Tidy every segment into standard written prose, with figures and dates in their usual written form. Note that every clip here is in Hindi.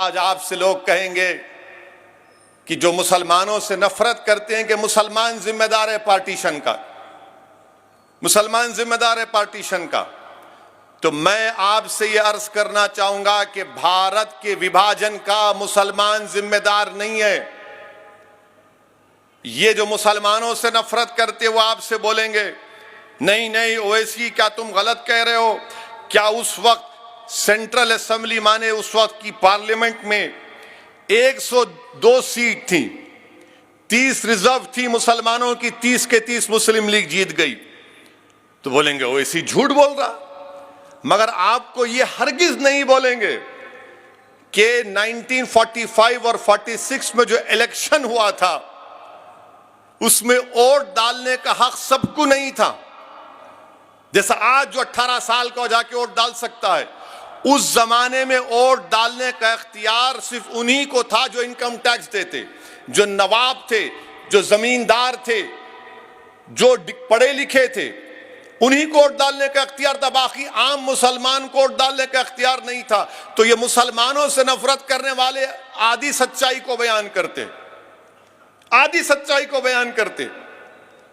आज आपसे लोग कहेंगे कि जो मुसलमानों से नफरत करते हैं कि मुसलमान जिम्मेदार है पार्टीशन का, मुसलमान जिम्मेदार है पार्टीशन का, तो मैं आपसे यह अर्ज करना चाहूंगा कि भारत के विभाजन का मुसलमान जिम्मेदार नहीं है। ये जो मुसलमानों से नफरत करते वो आपसे बोलेंगे नहीं नहीं ओवैसी क्या तुम गलत कह रहे हो, क्या उस वक्त सेंट्रल असेंबली माने उस वक्त की पार्लियामेंट में 102 सीट थी, 30 रिजर्व थी मुसलमानों की, 30 के 30 मुस्लिम लीग जीत गई। तो बोलेंगे ओवैसी झूठ बोल रहा। मगर आपको ये हरगिज नहीं बोलेंगे कि 1945 और 46 में जो इलेक्शन हुआ था उसमें वोट डालने का हक सबको नहीं था। जैसा आज जो 18 साल का हो जाके वोट डाल सकता है, उस जमाने में वोट डालने का इख्तियार सिर्फ उन्हीं को था जो इनकम टैक्स देते, जो नवाब थे, जो जमींदार थे, जो पढ़े लिखे थे, उन्हीं को वोट डालने का इख्तियार था। बाकी आम मुसलमान को वोट डालने का इख्तियार नहीं था। तो ये मुसलमानों से नफरत करने वाले आधी सच्चाई को बयान करते, आधी सच्चाई को बयान करते।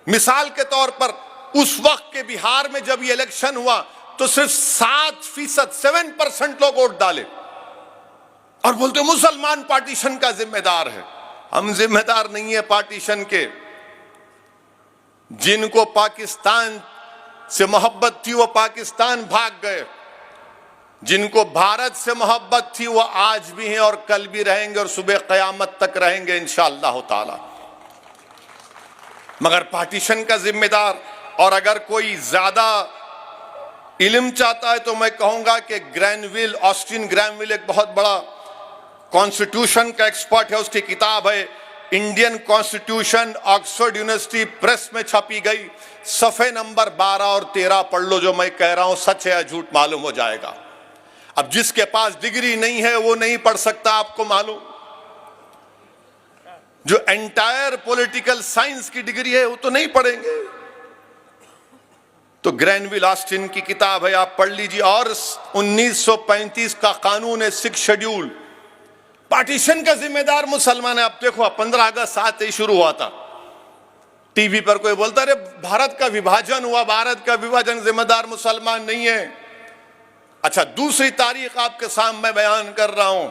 मिसाल के तौर पर उस वक्त के बिहार में जब ये इलेक्शन हुआ तो सिर्फ 7% 7% लोग वोट डाले और बोलते मुसलमान पार्टीशन का जिम्मेदार है। हम जिम्मेदार नहीं है पार्टीशन के। जिनको पाकिस्तान से मोहब्बत थी वो पाकिस्तान भाग गए, जिनको भारत से मोहब्बत थी वो आज भी हैं और कल भी रहेंगे और सुबह क़यामत तक रहेंगे इंशाअल्लाह ताला। मगर पार्टीशन का जिम्मेदार, और अगर कोई ज्यादा इल्म चाहता है तो मैं कहूंगा कि ग्रैनविल, ऑस्टिन ग्रैनविल एक बहुत बड़ा कॉन्स्टिट्यूशन का एक्सपर्ट है, उसकी किताब है Indian constitution, Oxford university press में छपी गई। सफ़े नंबर 12 और 13 पढ़ लो, जो मैं कह रहा हूं सच है या झूठ मालूम हो जाएगा। अब जिसके पास डिग्री नहीं है वो नहीं पढ़ सकता, आपको मालूम। जो एंटायर पॉलिटिकल साइंस की डिग्री है वो तो नहीं पढ़ेंगे। तो ग्रैनविल ऑस्टिन की किताब है, आप पढ़ लीजिए। और 1935 का कानून है, 6 शेड्यूल, पार्टीशन का जिम्मेदार मुसलमान है। अब देखो 15 अगस्त 7 ही शुरू हुआ था, टीवी पर कोई बोलता अरे भारत का विभाजन हुआ, भारत का विभाजन जिम्मेदार मुसलमान नहीं है। अच्छा, दूसरी तारीख आपके सामने बयान कर रहा हूं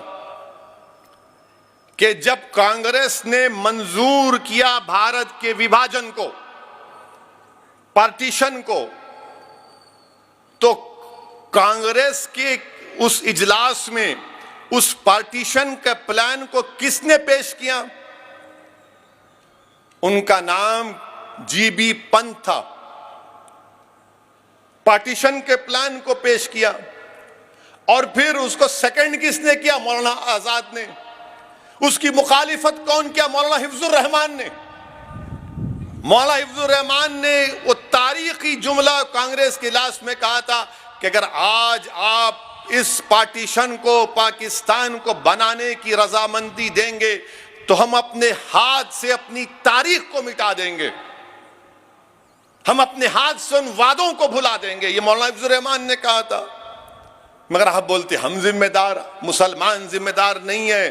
कि जब कांग्रेस ने मंजूर किया भारत के विभाजन को, पार्टीशन को, तो कांग्रेस के उस इजलास में उस पार्टीशन के प्लान को किसने पेश किया? उनका नाम जीबी पंत था। पार्टीशन के प्लान को पेश किया और फिर उसको सेकंड किसने किया? मौलाना आजाद ने। उसकी मुखालिफत कौन किया? मौलाना हिफ्जुर रहमान ने। मौलाना हिफ्जुर रहमान ने वो तारीखी जुमला कांग्रेस के इजलास में कहा था कि अगर आज आप इस पार्टीशन को, पाकिस्तान को बनाने की रजामंदी देंगे तो हम अपने हाथ से अपनी तारीख को मिटा देंगे, हम अपने हाथ से उन वादों को भुला देंगे। ये मौलाना हिफ्जुर रहमान ने कहा था। मगर आप बोलते हम जिम्मेदार, मुसलमान जिम्मेदार नहीं है।